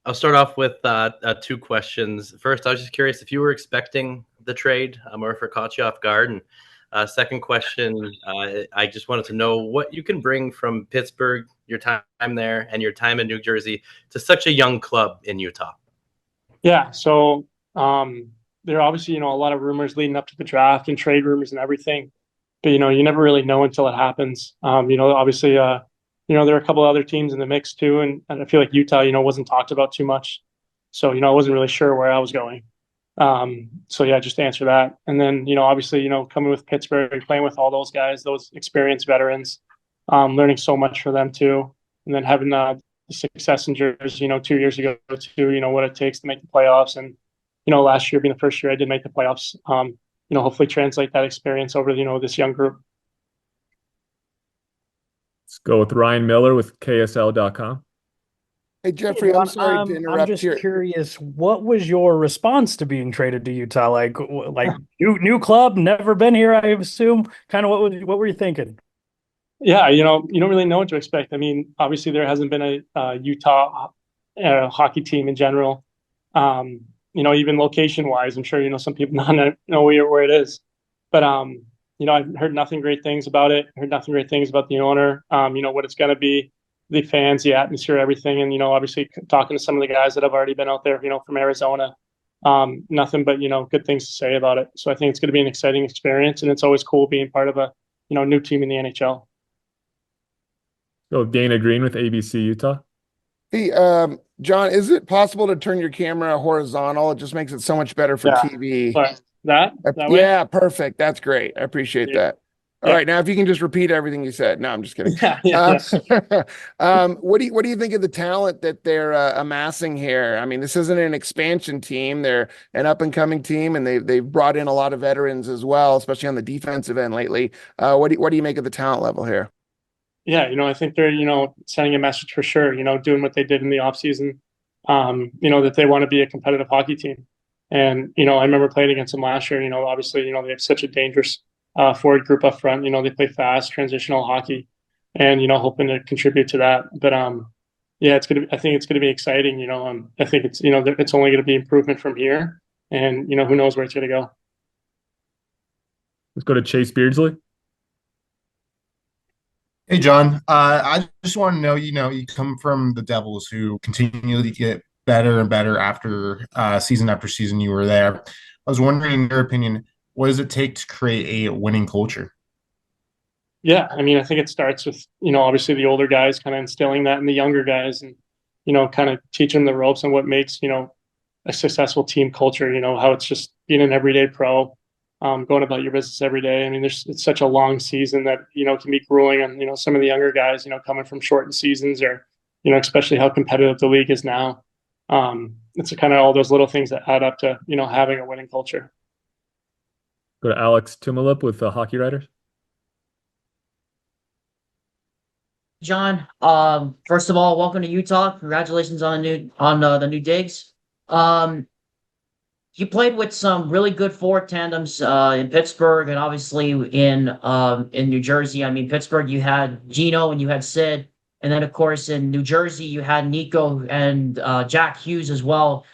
I'll start off with two questions. First, I was just curious if you were expecting the trade, or if it caught you off guard. And second question, I just wanted to know what you can bring from Pittsburgh, your time there, and your time in New Jersey to such a young club in Utah. Yeah, so there are obviously, a lot of rumors leading up to the draft and trade rumors and everything, but you never really know until it happens. Obviously, there are a couple other teams in the mix too, and I feel like Utah, wasn't talked about too much, so I wasn't really sure where I was going. So yeah, just to answer that, and then obviously, coming with Pittsburgh and playing with all those guys, those experienced veterans, learning so much from them too, and then having the success in Jersey, 2 years ago too, what it takes to make the playoffs. And, last year being the first year I did make the playoffs, hopefully translate that experience over, this young group. Let's go with Ryan Miller with KSL.com. Hey, Jeffrey, I'm sorry to I'm interrupt just here. curious, what was your response to being traded to Utah? Like new club, never been here, I assume. Kind of what were you thinking? Yeah, you don't really know what to expect. I mean, obviously there hasn't been a Utah hockey team in general. Even location wise, I'm sure some people not know where it is, but I've heard nothing great things about it. Heard nothing great things about the owner. What it's going to be, the fans, the atmosphere, everything, and obviously talking to some of the guys that have already been out there, from Arizona. Nothing but good things to say about it. So I think it's going to be an exciting experience, and it's always cool being part of a new team in the NHL. Go with Dana Green with ABC Utah. Hey, John, is it possible to turn your camera horizontal? It just makes it so much better for Yeah. TV. But that way? Yeah, perfect. That's great. I appreciate that. All right, now if you can just repeat everything you said. No, I'm just kidding. Yeah. What do you think of the talent that they're amassing here? I mean, this isn't an expansion team; they're an up and coming team, and they've brought in a lot of veterans as well, especially on the defensive end lately. What do you make of the talent level here? Yeah, I think they're, sending a message for sure, doing what they did in the offseason, that they want to be a competitive hockey team. And, I remember playing against them last year, obviously, they have such a dangerous forward group up front. They play fast, transitional hockey, and, hoping to contribute to that. But, yeah, I think it's going to be exciting. I think it's, it's only going to be improvement from here. And, who knows where it's going to go. Let's go to Chase Beardsley. Hey, John. I just want to know, you come from the Devils who continually get better and better after season you were there. I was wondering, in your opinion, what does it take to create a winning culture? Yeah, I mean, I think it starts with, obviously the older guys kind of instilling that in the younger guys and, kind of teaching them the ropes and what makes, a successful team culture, how it's just being an everyday pro, going about your business every day. I mean, it's such a long season that, can be grueling on, some of the younger guys, coming from shortened seasons or, especially how competitive the league is now. It's kind of all those little things that add up to, having a winning culture. Go to Alex Tumulup with the Hockey Writers. John, first of all, welcome to Utah. Congratulations on the new digs. You played with some really good forward tandems in Pittsburgh and obviously in New Jersey. I mean, Pittsburgh, you had Gino and you had Sid, and then of course in New Jersey you had Nico and Jack Hughes as well.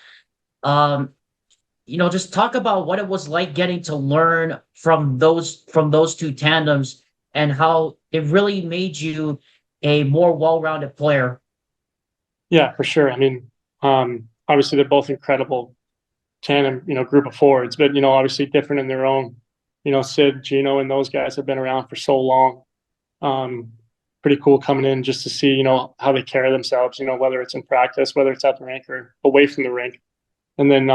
Just talk about what it was like getting to learn from those two tandems and how it really made you a more well-rounded player. Yeah, for sure. I mean, obviously they're both incredible tandem, group of forwards, but, obviously different in their own, Sid, Gino, and those guys have been around for so long. Pretty cool coming in just to see, how they carry themselves, whether it's in practice, whether it's at the rink or away from the rink. And then,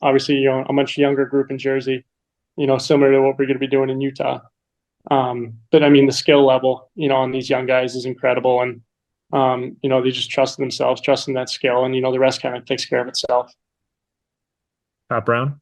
obviously, a much younger group in Jersey, similar to what we're going to be doing in Utah. But I mean, the skill level, on these young guys is incredible. And, they just trust themselves, trust in that skill. And, the rest kind of takes care of itself. Pat Brown.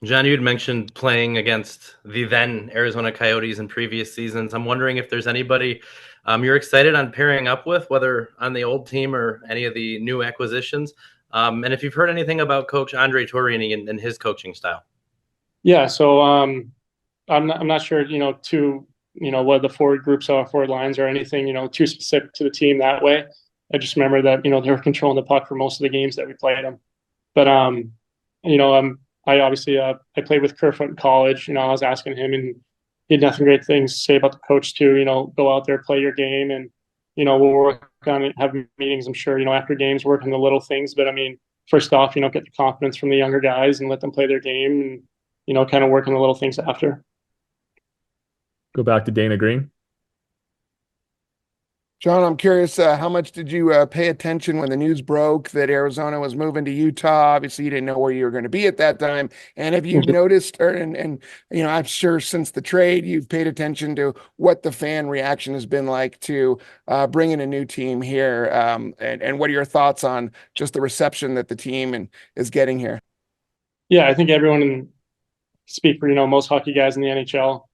John, you had mentioned playing against the then Arizona Coyotes in previous seasons. I'm wondering if there's anybody you're excited on pairing up with, whether on the old team or any of the new acquisitions. And if you've heard anything about Coach Andre Torini and his coaching style. Yeah, so I'm not sure, what the forward groups are, forward lines or anything, too specific to the team that way. I just remember that, you know, they were controlling the puck for most of the games that we played them. But you know, I obviously I played with Kerfoot in college. You know, I was asking him, and he had nothing great things to say about the coach too. You know, go out there, play your game, and you know, we'll work on it, have meetings. I'm sure, you know, after games, work on the little things. But I mean, first off, you know, get the confidence from the younger guys and let them play their game, and you know, kind of work on the little things after. Go back to Dana Green. John, I'm curious, how much did you pay attention when the news broke that Arizona was moving to Utah? Obviously, you didn't know where you were going to be at that time. And have you noticed, and you know, I'm sure since the trade, you've paid attention to what the fan reaction has been like to bringing a new team here, and what are your thoughts on just the reception that the team is getting here? Yeah, I think everyone speak for, you know, most hockey guys in the NHL.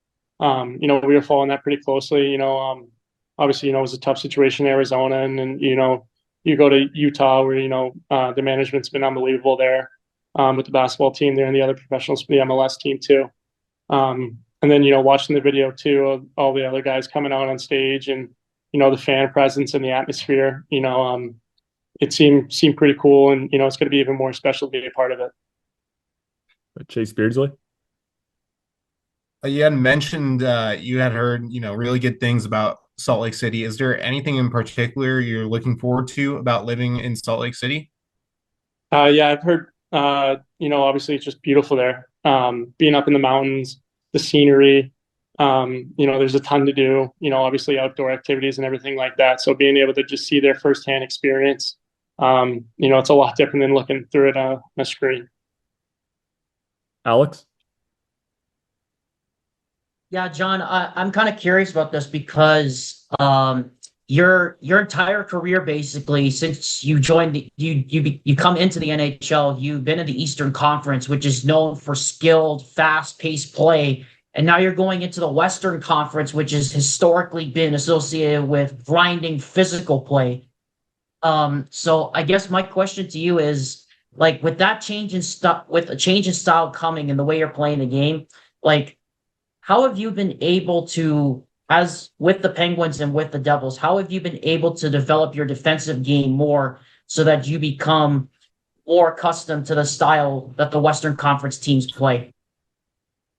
You know, we were following that pretty closely. You know, obviously, you know, it was a tough situation in Arizona, and then you know, you go to Utah where you know the management's been unbelievable there, with the basketball team there and the other professionals for the MLS team too. And then you know, watching the video too of all the other guys coming out on stage, and you know, the fan presence and the atmosphere. You know, it seemed pretty cool, and you know, it's going to be even more special to be a part of it. Chase Beardsley. You had mentioned you had heard, you know, really good things about Salt Lake City. Is there anything in particular you're looking forward to about living in Salt Lake City? Yeah, I've heard. You know, obviously it's just beautiful there. Being up in the mountains, the scenery. You know, there's a ton to do. You know, obviously outdoor activities and everything like that. So being able to just see their firsthand experience, you know, it's a lot different than looking through it on a screen. Alex. Yeah, John, I'm kind of curious about this because your entire career basically since you joined you come into the NHL, you've been in the Eastern Conference, which is known for skilled, fast-paced play, and now you're going into the Western Conference, which has historically been associated with grinding physical play. So I guess my question to you is like with that change in stuff, with a change in style coming and the way you're playing the game, like how have you been able to, as with the Penguins and with the Devils, how have you been able to develop your defensive game more so that you become more accustomed to the style that the Western Conference teams play?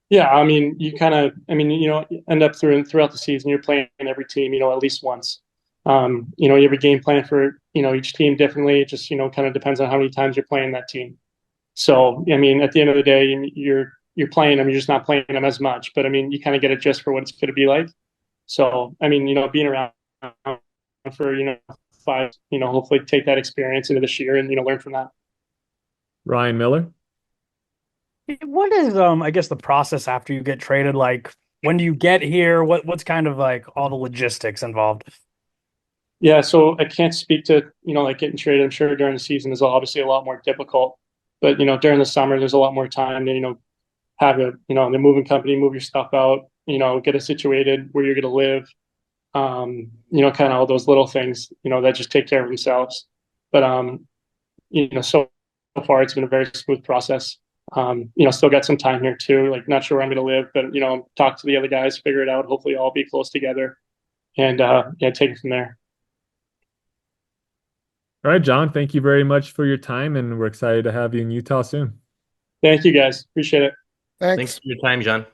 Yeah, I mean, you kind of, I mean, you know, end up throughout the season, you're playing every team, you know, at least once. You know, you have a game plan for, you know, each team differently. It just, you know, kind of depends on how many times you're playing that team. So, I mean, at the end of the day, you're playing them, you're just not playing them as much. But I mean, you kind of get a gist for what it's going to be like. So, I mean, you know, being around for, you know, 5, you know, hopefully take that experience into this year and, you know, learn from that. Ryan Miller. What is I guess the process after you get traded? Like when do you get here? What's kind of like all the logistics involved? Yeah, so I can't speak to, you know, like getting traded. I'm sure during the season is obviously a lot more difficult. But, you know, during the summer, there's a lot more time to, you know, have a, you know, the moving company move your stuff out, you know, get it situated where you're going to live. You know, kind of all those little things, you know, that just take care of themselves. But, you know, so far it's been a very smooth process. You know, still got some time here too. Like, not sure where I'm going to live, but you know, talk to the other guys, figure it out. Hopefully, all be close together, and yeah, take it from there. All right, John, thank you very much for your time, and we're excited to have you in Utah soon. Thank you, guys. Appreciate it. Thanks Thanks. for your time, John.